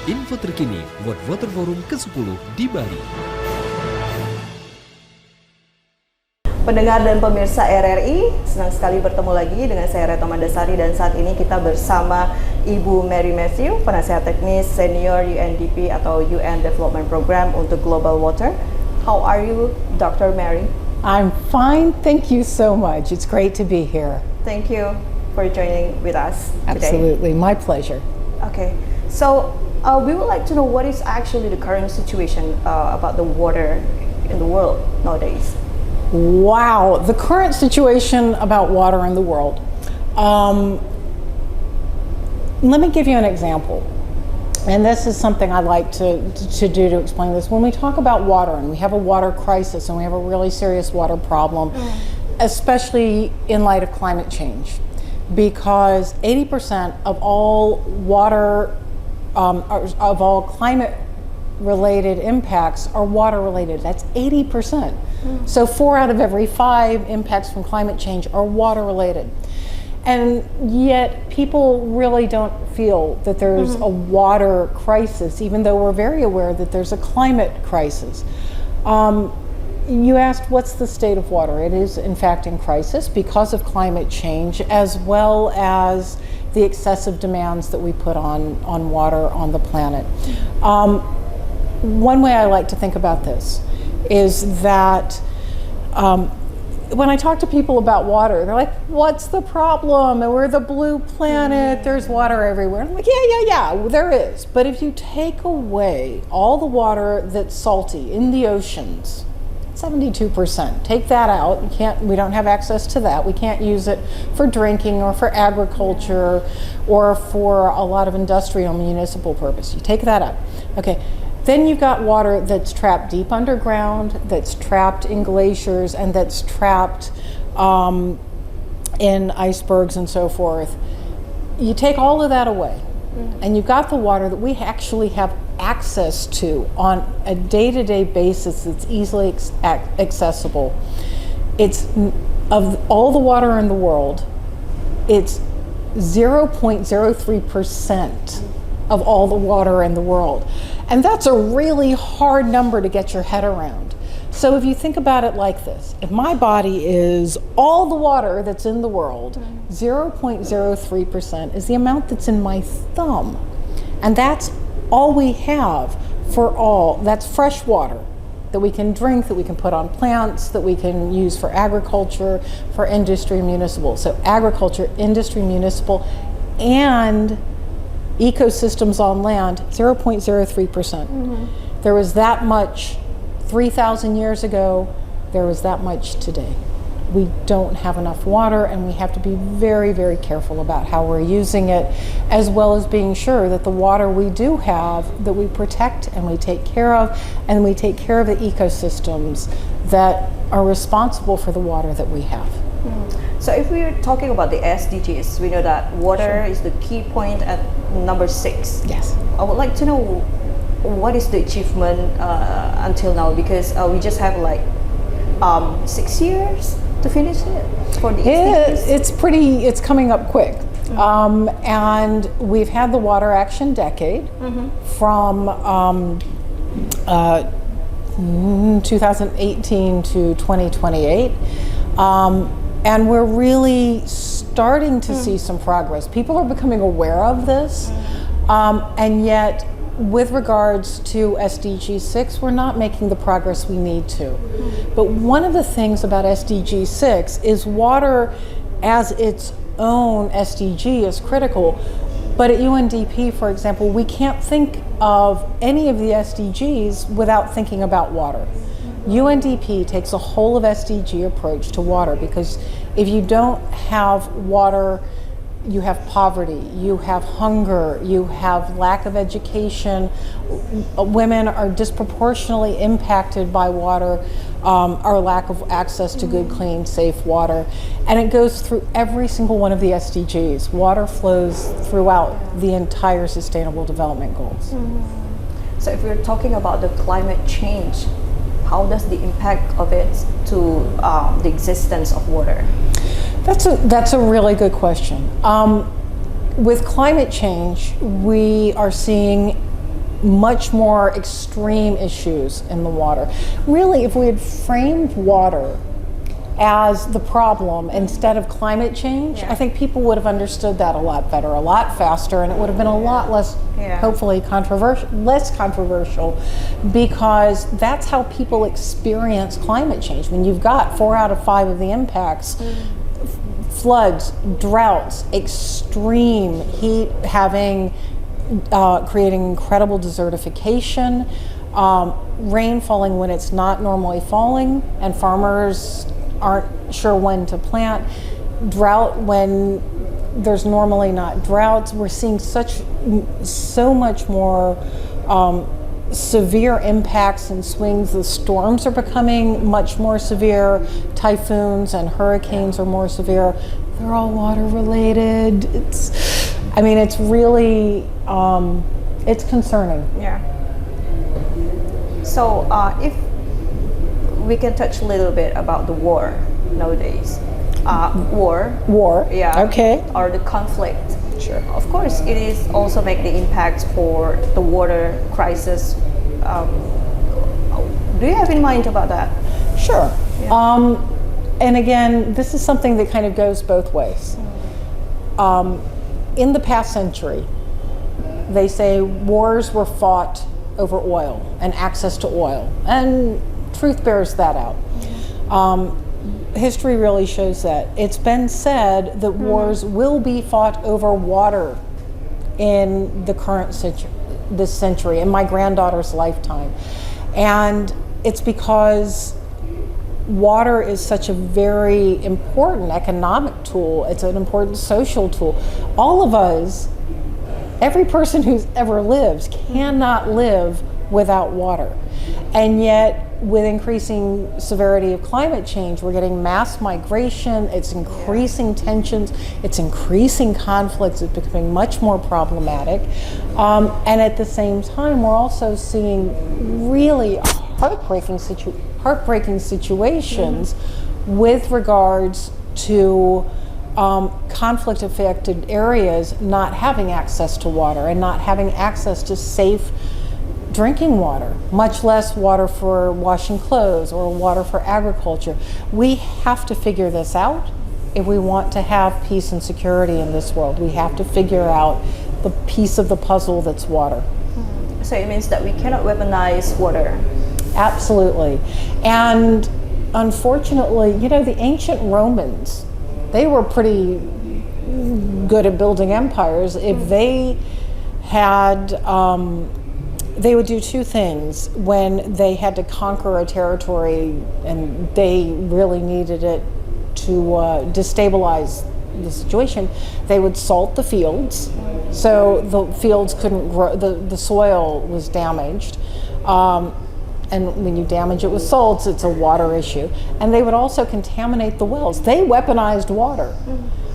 Info terkini World Water Forum ke-10 di Bali. Pendengar dan pemirsa RRI, senang sekali bertemu lagi dengan saya Retno Mandasari dan saat ini kita bersama Ibu Mary Matthew, Penasehat Teknis Senior UNDP atau UN Development Program untuk Global Water. How are you, Dr. Mary? I'm fine, thank you so much. It's great to be here. Thank you for joining with us today. Absolutely, my pleasure. Okay, so we would like to know what is actually the current situation about the water in the world nowadays. Wow, the current situation about water in the world. Let me give you an example. And this is something I like to do to explain this. When we talk about water and we have a water crisis and we have a really serious water problem, especially in light of climate change, because 80% of all water, of all climate related impacts are water related. That's 80%. So 4 out of every 5 impacts from climate change are water related. And yet people really don't feel that there's a water crisis, even though we're very aware that there's a climate crisis. You asked what's the state of water. It is in fact in crisis because of climate change, as well as the excessive demands that we put on water on the planet. One way I like to think about this is that when I talk to people about water, they're like, what's the problem? We're the blue planet, there's water everywhere. I'm like, yeah, there is. But if you take away all the water that's salty in the oceans, 72%, take that out, we don't have access to that. We can't use it for drinking or for agriculture or for a lot of industrial municipal purpose. You take that out. Okay. Then you've got water that's trapped deep underground, that's trapped in glaciers, and that's trapped in icebergs and so forth. You take all of that away, and you've got the water that we actually have access to on a day-to-day basis that's easily accessible. It's, of all the water in the world, it's 0.03% of all the water in the world. And that's a really hard number to get your head around. So if you think about it like this, if my body is all the water that's in the world, 0.03% is the amount that's in my thumb. And that's all we have that's fresh water that we can drink, that we can put on plants, that we can use for agriculture, for industry, municipal. So agriculture, industry, municipal, and ecosystems on land, 0.03%. There was that much 3,000 years ago, there was that much today. We don't have enough water, and we have to be very, very careful about how we're using it, as well as being sure that the water we do have, that we protect and we take care of, and we take care of the ecosystems that are responsible for the water that we have. So if we're talking about the SDGs, we know that water is the key point at number 6. Yes. I would like to know what is the achievement until now, because we just have like 6 years to finish it for the SDGs. It's coming up quick. And we've had the Water Action Decade from 2018 to 2028. And we're really starting to see some progress. People are becoming aware of this, and yet with regards to SDG 6, we're not making the progress we need to. But one of the things about SDG 6 is water as its own SDG is critical. But at UNDP, for example, we can't think of any of the SDGs without thinking about water. UNDP takes a whole of SDG approach to water, because if you don't have water, you have poverty, you have hunger, you have lack of education. Women are disproportionately impacted by water, our lack of access to good, clean, safe water. And it goes through every single one of the SDGs. Water flows throughout the entire Sustainable Development Goals. So if we're talking about the climate change, how does the impact of it to the existence of water? That's a really good question. With climate change, we are seeing much more extreme issues in the water. Really, if we had framed water as the problem instead of climate change, I think people would have understood that a lot better, a lot faster, and it would have been a lot less, hopefully less controversial, because that's how people experience climate change. When you've got 4 out of 5 of the impacts, floods, droughts, extreme heat, creating incredible desertification, rain falling when it's not normally falling, and farmers aren't sure when to plant, drought when there's normally not droughts. We're seeing so much more severe impacts and swings. The storms are becoming much more severe. Typhoons and hurricanes are more severe. They're all water related. It's really, it's concerning. Yeah. So if we can touch a little bit about the war nowadays. War. Yeah. Okay. Or the conflict. Sure. Of course, it is also make the impact for the water crisis. Do you have in mind about that? Sure. Yeah. And again, this is something that kind of goes both ways. In the past century, they say wars were fought over oil and access to oil, and truth bears that out. History really shows that. It's been said that wars will be fought over water in the current century, this century, in my granddaughter's lifetime. And it's because water is such a very important economic tool. It's an important social tool. All of us, every person who's ever lived, cannot live without water. And yet, with increasing severity of climate change, we're getting mass migration, it's increasing tensions, it's increasing conflicts, it's becoming much more problematic. And at the same time, we're also seeing really heartbreaking situations with regards to conflict affected areas not having access to water and not having access to safe drinking water, much less water for washing clothes or water for agriculture. We have to figure this out if we want to have peace and security in this world. We have to figure out the piece of the puzzle that's water. So it means that we cannot weaponize water. Absolutely. And unfortunately, the ancient Romans, they were pretty good at building empires. If they had they would do two things when they had to conquer a territory and they really needed it to destabilize the situation. They would salt the fields, so the fields couldn't grow, the soil was damaged. And when you damage it with salts, it's a water issue. And they would also contaminate the wells. They weaponized water.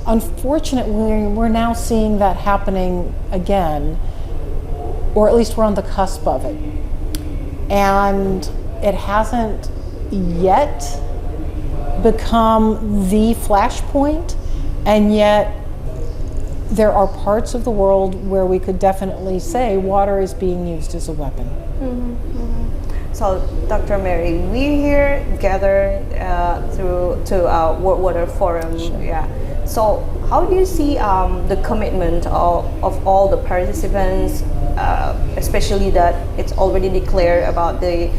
Unfortunately, we're now seeing that happening again, or at least we're on the cusp of it. And it hasn't yet become the flashpoint, and yet there are parts of the world where we could definitely say water is being used as a weapon. So, Dr. Mary, we here gather to our World Water Forum. Sure. Yeah. So, how do you see the commitment of all the participants, especially that it's already declared about the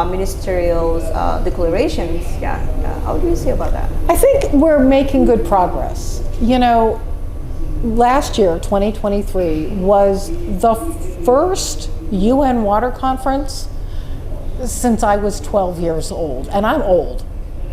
ministerial declarations? Yeah. How do you see about that? I think we're making good progress. Last year, 2023, was the first UN water conference since I was 12 years old, and I'm old.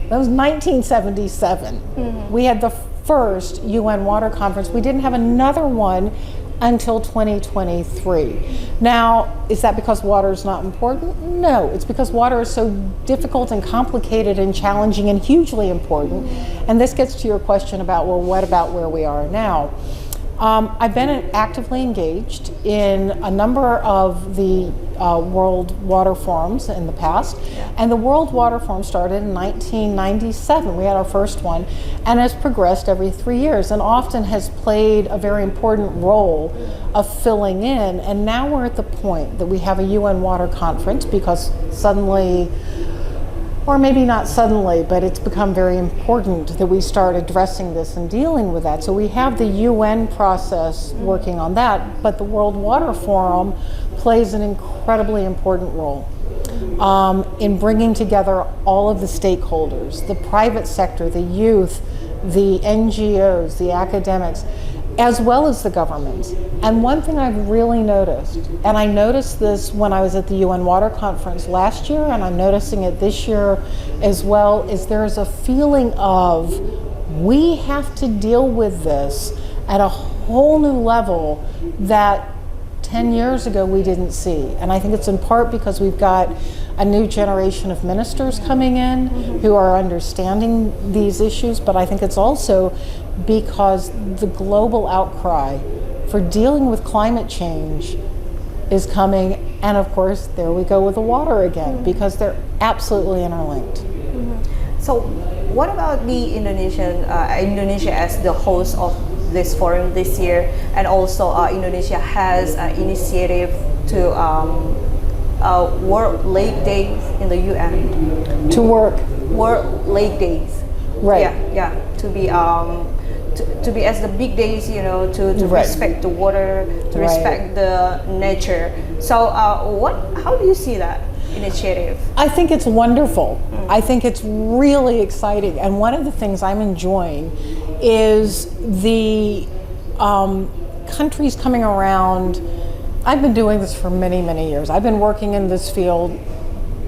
That was 1977. We had the first UN water conference. We didn't have another one until 2023. Now, is that because water is not important? No, it's because water is so difficult and complicated and challenging and hugely important. And this gets to your question about, well, what about where we are now? I've been actively engaged in a number of the World Water Forums in the past, and the World Water Forum started in 1997. We had our first one, and has progressed every 3 years, and often has played a very important role of filling in. And now we're at the point that we have a UN Water Conference, because suddenly, or maybe not suddenly, but it's become very important that we start addressing this and dealing with that. So we have the UN process working on that, but the World Water Forum plays an incredibly important role in bringing together all of the stakeholders, the private sector, the youth, the NGOs, the academics, as well as the governments. And one thing I've really noticed, and I noticed this when I was at the UN Water Conference last year, and I'm noticing it this year as well, is there's a feeling of we have to deal with this at a whole new level that 10 years ago we didn't see. And I think it's in part because we've got a new generation of ministers coming in who are understanding these issues, but I think it's also because the global outcry for dealing with climate change is coming, and of course there we go with the water again, because they're absolutely interlinked. So what about the Indonesia as the host of this forum this year, and also Indonesia has an initiative to World Lake Days in the UN. To work World Lake Days. Right. Yeah. To be as the big days, you know, to Right. respect the water, to Right. respect the nature. So how do you see that initiative? I think it's wonderful. I think it's really exciting. And one of the things I'm enjoying is the countries coming around. I've been doing this for many, many years. I've been working in this field,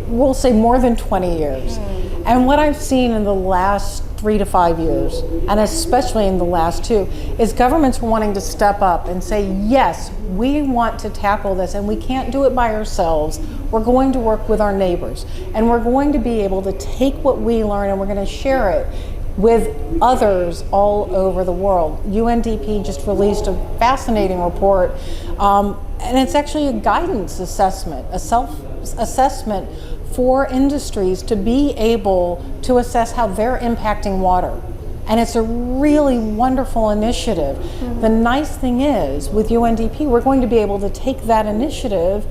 we'll say more than 20 years. And what I've seen in the last 3 to 5 years, and especially in the last 2, is governments wanting to step up and say, yes, we want to tackle this, and we can't do it by ourselves. We're going to work with our neighbors, and we're going to be able to take what we learn and we're going to share it with others all over the world. UNDP just released a fascinating report, and it's actually a guidance assessment, a self-assessment for industries to be able to assess how they're impacting water. And it's a really wonderful initiative. The nice thing is, with UNDP, we're going to be able to take that initiative,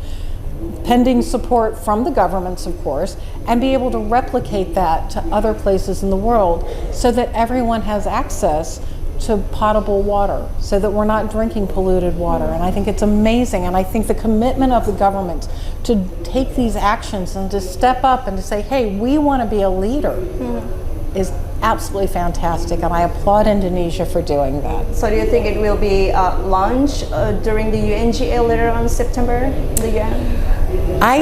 pending support from the governments, of course, and be able to replicate that to other places in the world so that everyone has access to potable water, so that we're not drinking polluted water. And I think it's amazing, and I think the commitment of the government to take these actions and to step up and to say, hey, we want to be a leader is absolutely fantastic, and I applaud Indonesia for doing that. So do you think it will be launched during the UNGA later on September, the UN? I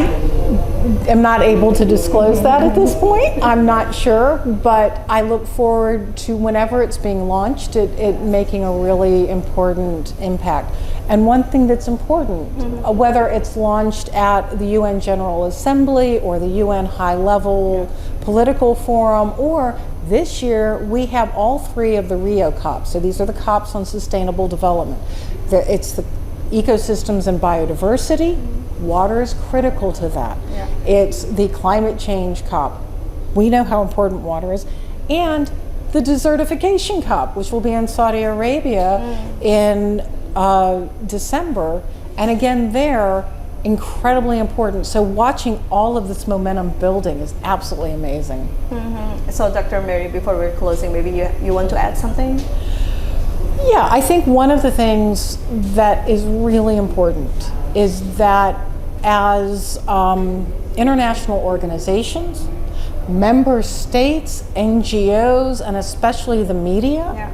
am not able to disclose that at this point. I'm not sure, but I look forward to whenever it's being launched, it making a really important impact. And one thing that's important, whether it's launched at the UN General Assembly or the UN High Level Political Forum, or this year we have all 3 of the Rio COPs. So these are the COPs on sustainable development. It's the ecosystems and biodiversity. Water is critical to that. It's the climate change COP. We know how important water is. And the desertification COP, which will be in Saudi Arabia in December. And again, they're incredibly important. So watching all of this momentum building is absolutely amazing. So Dr. Mary, before we're closing, maybe you want to add something? Yeah, I think one of the things that is really important is that as international organizations, member states, NGOs, and especially the media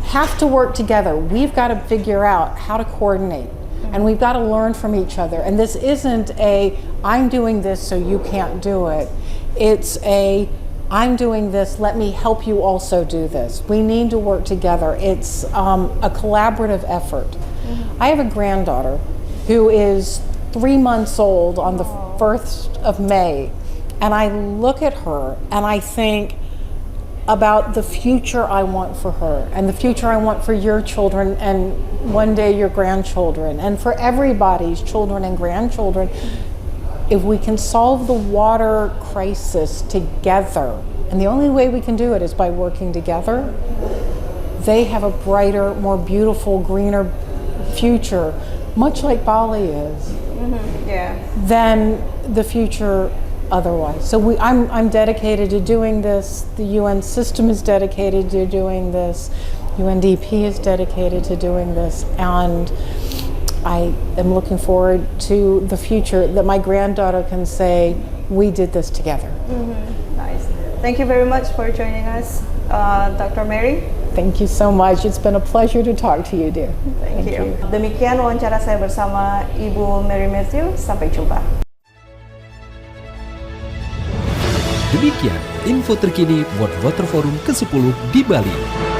have to work together. We've got to figure out how to coordinate, and we've got to learn from each other. And this isn't a, I'm doing this so you can't do it. It's a, I'm doing this, let me help you also do this. We need to work together. It's a collaborative effort. I have a granddaughter who is 3 months old on the 1st of May, and I look at her and I think, about the future I want for her and the future I want for your children and one day your grandchildren and for everybody's children and grandchildren. If we can solve the water crisis together, and the only way we can do it is by working together, they have a brighter, more beautiful, greener future, much like Bali is, than the future otherwise. So I'm dedicated to doing this. The UN system is dedicated to doing this. UNDP is dedicated to doing this. And I am looking forward to the future that my granddaughter can say, we did this together. Nice. Thank you very much for joining us, Dr. Mary. Thank you so much. It's been a pleasure to talk to you, dear. Thank you. Demikian wawancara saya bersama Ibu Mary Matthew. Sampai jumpa. Demikian info terkini buat Water Forum ke-10 di Bali.